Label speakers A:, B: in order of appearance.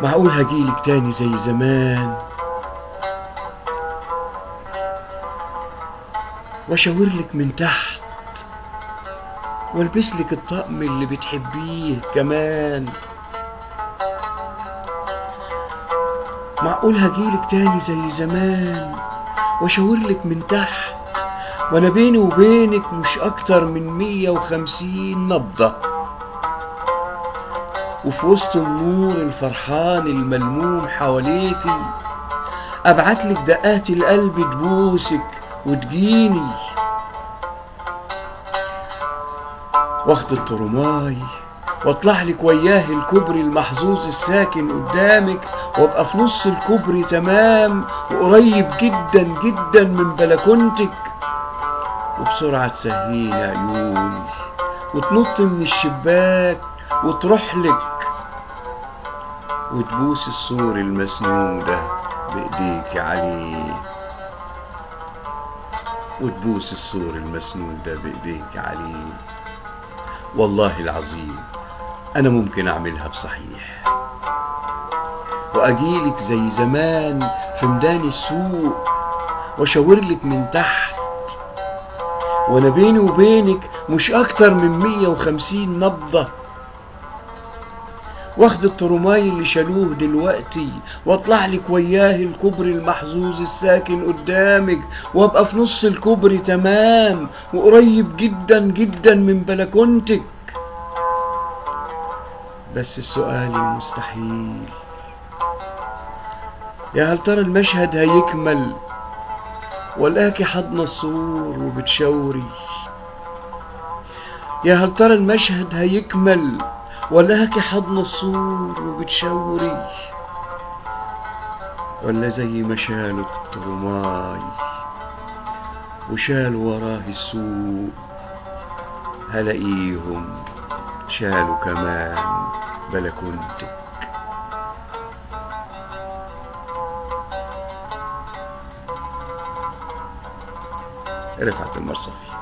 A: معقول هجيلك تاني زي زمان واشاورلك من تحت والبسلك الطقم اللي بتحبيه كمان؟ معقول هجيلك تاني زي زمان واشاورلك من تحت وانا بيني وبينك مش اكتر من 150 نبضة، وفي وسط النور الفرحان الملموم حواليكي ابعتلك دقات القلب تبوسك وتجيني، واخد الترماي واطلع لك وياه الكوبري المحظوظ الساكن قدامك، وابقى في نص الكوبري تمام وقريب جدا جدا من بلكونتك، وبسرعة تسهيني عيوني وتنط من الشباك وتروح لك وتبوس السور المسنودة بإيديك عليه، وتبوس السور المسنودة بإيديك عليه. والله العظيم أنا ممكن أعملها بصحيح، وأجيلك زي زمان في ميدان السوق وأشاورلك من تحت وأنا بيني وبينك مش أكتر من 150 نبضة، واخد الترماي اللي شالوه دلوقتي واطلع لك وياه الكوبري المحظوظ الساكن قدامك، وابقى في نص الكوبري تمام وقريب جدا جدا من بلكونتك. بس السؤال المستحيل، يا هل ترى المشهد هيكمل ولاكي حضن السور وبتشاوري؟ يا هل ترى المشهد هيكمل ولاكي حضن السور وبتشاوري؟ ولا زي ما شالوا الترماي وشالوا وراه السوق هلاقيهم شالوا كمان بلكونتك؟ رفعت المرصفي.